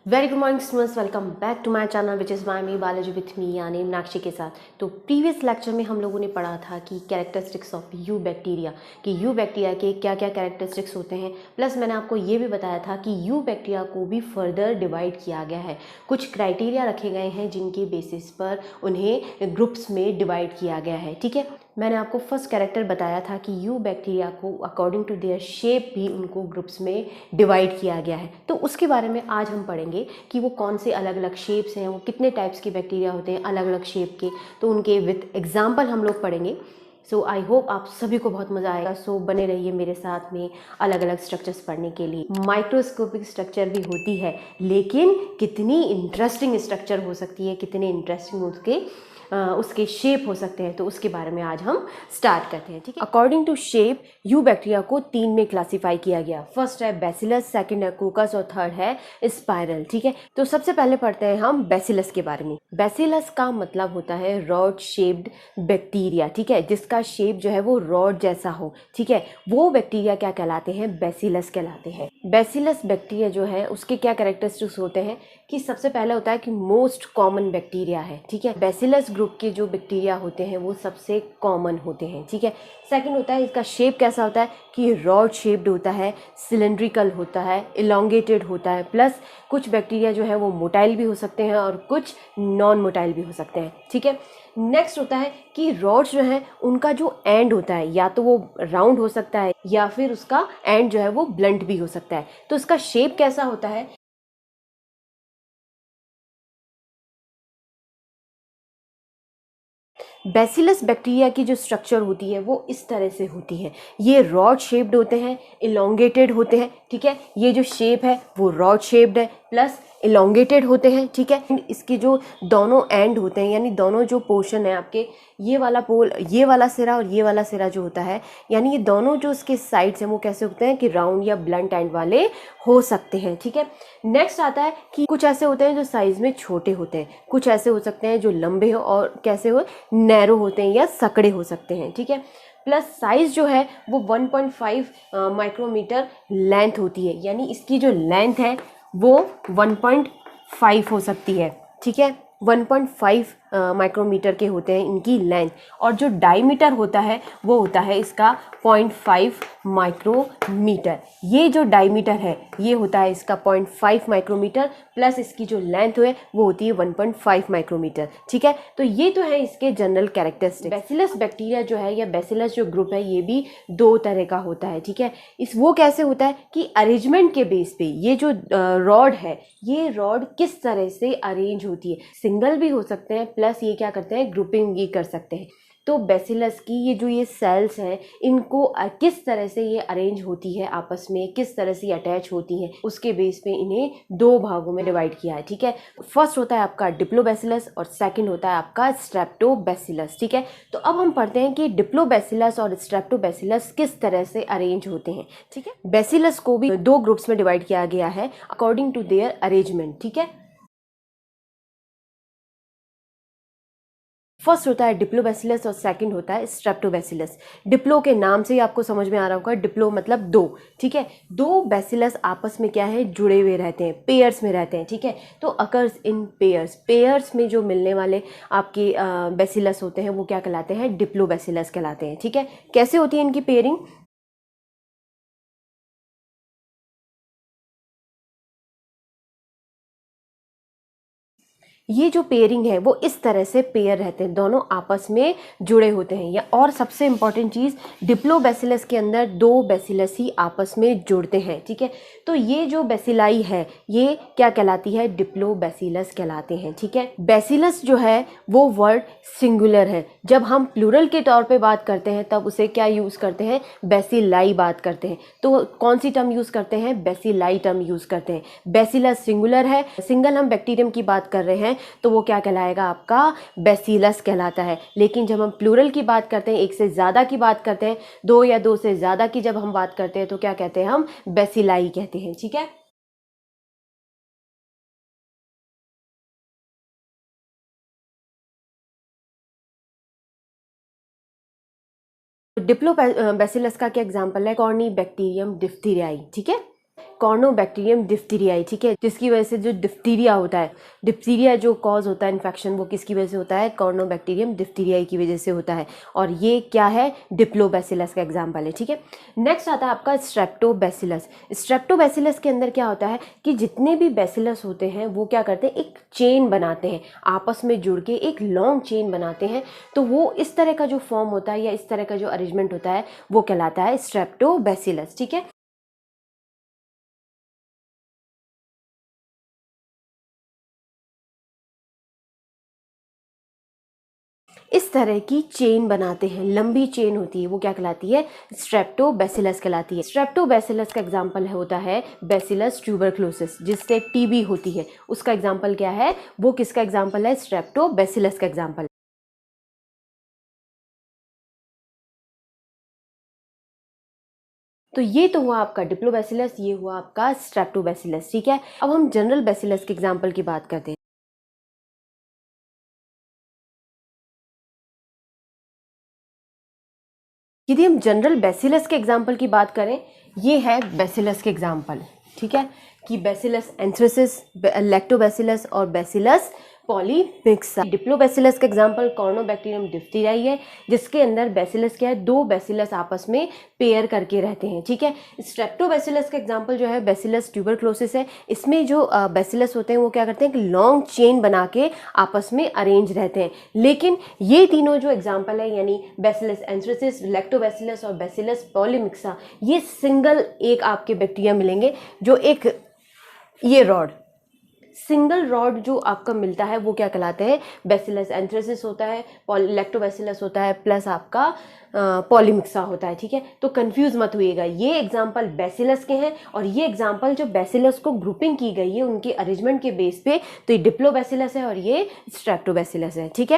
Very good morning students, welcome back to my channel which is my me biology with me यानी मीनाक्षी के साथ। तो previous lecture में हम लोगों ने पढ़ा था कि कैरेक्टरिस्टिक्स ऑफ यू बैक्टीरिया, कि यू बैक्टीरिया के क्या क्या कैरेक्टरिस्टिक्स होते हैं। प्लस मैंने आपको ये भी बताया था कि यू बैक्टीरिया को भी फर्दर डिवाइड किया गया है। कुछ क्राइटेरिया रखे गए हैं जिनके बेसिस पर उन्हें ग्रुप्स में डिवाइड किया गया है। ठीक है, मैंने आपको फर्स्ट कैरेक्टर बताया था कि यू बैक्टीरिया को अकॉर्डिंग टू देयर शेप भी उनको ग्रुप्स में डिवाइड किया गया है। तो उसके बारे में आज हम पढ़ेंगे कि वो कौन से अलग अलग शेप्स हैं, वो कितने टाइप्स के बैक्टीरिया होते हैं अलग अलग शेप के। तो उनके विथ एग्जाम्पल हम लोग पढ़ेंगे। सो आई होप आप सभी को बहुत मज़ा आएगा। सो बने रहिए मेरे साथ में अलग अलग स्ट्रक्चर्स पढ़ने के लिए। माइक्रोस्कोपिक स्ट्रक्चर भी होती है, लेकिन कितनी इंटरेस्टिंग स्ट्रक्चर हो सकती है, कितने इंटरेस्टिंग उसके शेप हो सकते हैं, तो उसके बारे में आज हम स्टार्ट करते हैं। ठीक है, according to shape you bacteria को 3 में क्लासीफाई किया गया। फर्स्ट है बैसिलस, सेकंड है कोकस और थर्ड है स्पाइरल। ठीक है, तो सबसे पहले पढ़ते हैं हम बैसिलस के बारे में। बैसिलस का मतलब होता है रॉड शेप्ड बैक्टीरिया। ठीक है, जिसका शेप जो है वो रॉड जैसा हो। ठीक है, वो बैक्टीरिया क्या कहलाते हैं? बैसिलस कहलाते हैं। बैसिलस बैक्टीरिया जो है उसके क्या कैरेक्टरिस्टिक्स होते हैं कि सबसे पहले होता है कि मोस्ट कॉमन बैक्टीरिया है। ठीक है, बैसिलस ग्रुप के जो बैक्टीरिया होते हैं वो सबसे कॉमन होते हैं। ठीक है, सेकंड होता है इसका शेप कैसा होता है कि रॉड शेप्ड होता है, सिलेंड्रिकल होता है, इलोंगेटेड होता है। प्लस कुछ बैक्टीरिया जो है वो मोटाइल भी हो सकते हैं और कुछ नॉन मोटाइल भी हो सकते हैं। ठीक है, नेक्स्ट होता है कि रॉड्स जो है उनका जो एंड होता है या तो वो राउंड हो सकता है या फिर उसका एंड जो है वो ब्लंट भी हो सकता है। तो उसका शेप कैसा होता है? बैसिलस बैक्टीरिया की जो स्ट्रक्चर होती है वो इस तरह से होती है। ये रॉड शेप्ड होते हैं, इलोंगेटेड होते हैं। ठीक है, ये जो शेप है वो रॉड शेप्ड है प्लस इलोंगेटेड होते हैं। ठीक है, इसके जो दोनों एंड होते हैं यानी दोनों जो पोर्शन है आपके, ये वाला पोल, ये वाला सिरा और ये वाला सिरा जो होता है, यानी ये दोनों जो इसके साइड्स हैं वो कैसे होते हैं कि राउंड या ब्लंट एंड वाले हो सकते हैं। ठीक है, नेक्स्ट आता है कि कुछ ऐसे होते हैं जो साइज में छोटे होते हैं, कुछ ऐसे हो सकते हैं जो लंबे हो और कैसे हो नैरो होते हैं या सकड़े हो सकते हैं। ठीक है, प्लस साइज जो है वो 1.5 माइक्रोमीटर लेंथ होती है, यानी इसकी जो लेंथ है वो 1.5 हो सकती है। ठीक है, 1.5 माइक्रोमीटर के होते हैं इनकी लेंथ, और जो डायमीटर होता है वो होता है इसका 0.5 माइक्रोमीटर। ये जो डायमीटर है ये होता है इसका 0.5 माइक्रोमीटर प्लस इसकी जो लेंथ है वो होती है 1.5 माइक्रोमीटर। ठीक है, तो ये तो है इसके जनरल कैरेक्टरिस्टिक। बैसिलस बैक्टीरिया जो है या बैसिलस जो ग्रुप है ये भी दो तरह का होता है। ठीक है, इस वो कैसे होता है कि अरेंजमेंट के बेस पे ये जो रॉड है, ये रॉड किस तरह से अरेंज होती है। सिंगल भी हो सकते हैं प्लस ये क्या करते हैं ग्रुपिंग भी कर सकते हैं। तो बैसिलस की ये जो ये सेल्स हैं इनको किस तरह से ये अरेंज होती है आपस में, किस तरह से अटैच होती हैं, उसके बेस पे इन्हें दो भागों में डिवाइड किया है। ठीक है, फर्स्ट होता है आपका डिप्लोबैसिलस और सेकंड होता है आपका स्ट्रेप्टोबैसिलस। ठीक है, तो अब हम पढ़ते हैं कि डिप्लोबैसिलस और स्ट्रेप्टोबैसिलस किस तरह से अरेंज होते हैं। ठीक है, बैसिलस को भी दो ग्रुप्स में डिवाइड किया गया है अकॉर्डिंग टू देयर अरेंजमेंट। ठीक है, फर्स्ट होता है डिप्लोबैसिलस और सेकंड होता है स्ट्रेप्टोबैसिलस। डिप्लो के नाम से ही आपको समझ में आ रहा होगा, डिप्लो मतलब दो। ठीक है, दो बैसिलस आपस में क्या है जुड़े हुए रहते हैं, पेयर्स में रहते हैं। ठीक है, तो अकर्स इन पेयर्स, पेयर्स में जो मिलने वाले आपके बैसिलस होते हैं वो क्या कहलाते हैं? डिप्लोबैसिलस कहलाते हैं। ठीक है, कैसे होती है इनकी पेयरिंग? ये जो पेयरिंग है वो इस तरह से पेयर रहते हैं, दोनों आपस में जुड़े होते हैं। या और सबसे इंपॉर्टेंट चीज़, डिप्लोबैसिलस के अंदर दो बैसिलस ही आपस में जुड़ते हैं। ठीक है, तो ये जो बैसिलाई है ये क्या कहलाती है? डिप्लोबैसिलस कहलाते हैं। ठीक है, बैसिलस जो है वो वर्ड सिंगुलर है। जब हम प्लूरल के तौर पे बात करते हैं तब उसे क्या यूज़ करते हैं? बैसिलाई बात करते हैं। तो कौन सी टर्म यूज़ करते हैं? बैसिलाई टर्म यूज़ करते हैं। बैसिलस सिंगुलर है, सिंगल हम बैक्टीरियम की बात कर रहे हैं तो वो क्या कहलाएगा? आपका बैसिलस कहलाता है। लेकिन जब हम प्लूरल की बात करते हैं, एक से ज़्यादा की बात करते हैं, दो या दो से ज़्यादा की जब हम बात करते हैं तो क्या कहते हैं? हम बैसिलाई कहते हैं। ठीक है, डिप्लो बैसिलस का क्या एग्जाम्पल है? Corynebacterium diphtheriae. ठीक है, कॉर्नोबैक्टीरियम डिप्थीरियाई, ठीक है, जिसकी वजह से जो डिप्थीरिया होता है, डिप्थीरिया जो कॉज होता है इन्फेक्शन, वो किसकी वजह से होता है, कॉर्नोबैक्टीरियम डिप्थीरियाई की वजह से होता है। और ये क्या है, डिप्लोबैसिलस का एग्जाम्पल है, ठीक है। नेक्स्ट आता है आपका स्ट्रेप्टोबैसिलस। स्ट्रेप्टोबैसिलस के अंदर क्या होता है कि जितने भी बैसिलस होते हैं वो क्या करते हैं, एक चेन बनाते हैं, आपस में जुड़ के एक लॉन्ग चेन बनाते हैं। तो वो इस तरह का जो फॉर्म होता है या इस तरह का जो अरेंजमेंट होता है वो कहलाता है स्ट्रेप्टोबैसिलस, ठीक है। इस तरह की चेन बनाते हैं, लंबी चेन होती है, वो क्या कहलाती है, स्ट्रेप्टोबैसिलस कहलाती है। स्ट्रेप्टोबैसिलस का एग्जांपल होता है बैसिलस ट्यूबरक्लोसिस, जिससे टीबी होती है, उसका एग्जांपल क्या है, वो किसका एग्जांपल है, स्ट्रेप्टोबैसिलस का एग्जांपल। तो ये तो हुआ आपका डिप्लोबैसिलस, ये हुआ आपका स्ट्रेप्टोबैसिलस, ठीक है। अब हम जनरल बैसिलस के एग्जांपल की बात करते हैं। यदि हम जनरल बैसिलस के एग्जाम्पल की बात करें, ये है बैसिलस के एग्जाम्पल, ठीक है, कि बैसिलस एंथ्रेसिस, लैक्टोबैसिलस और बैसिलस पॉलीमिक्सा। डिप्लोबैसिलस का एग्जाम्पल कॉर्नोबैक्टीरियम डिप्थीरियाई है, जिसके अंदर बैसिलस क्या है, दो बैसिलस आपस में पेयर करके रहते हैं, ठीक है। स्ट्रेप्टोबैसिलस का एग्जाम्पल जो है बैसिलस ट्यूबरक्लोसिस है। इसमें जो बैसिलस होते हैं वो क्या करते हैं कि लॉन्ग चेन बना के आपस में अरेंज रहते हैं। लेकिन ये तीनों जो एग्जाम्पल है, यानी बैसिलस एंथ्रेसिस, लैक्टोबैसिलस और बैसिलस पॉलीमिक्सा, ये सिंगल एक आपके बैक्टीरिया मिलेंगे, जो एक ये रॉड, सिंगल रॉड जो आपका मिलता है वो क्या कहलाते हैं, बैसिलस एंथ्रेसिस होता है, लैक्टोबैसिलस होता है, प्लस आपका पॉलीमिक्सा होता है, ठीक है। तो कंफ्यूज मत होइएगा, ये एग्जांपल बैसिलस के हैं और ये एग्जांपल जो बैसिलस को ग्रुपिंग की गई है उनके अरेंजमेंट के बेस पे, तो ये डिप्लोबैसिलस है और ये स्ट्रेप्टोबैसिलस है, ठीक है।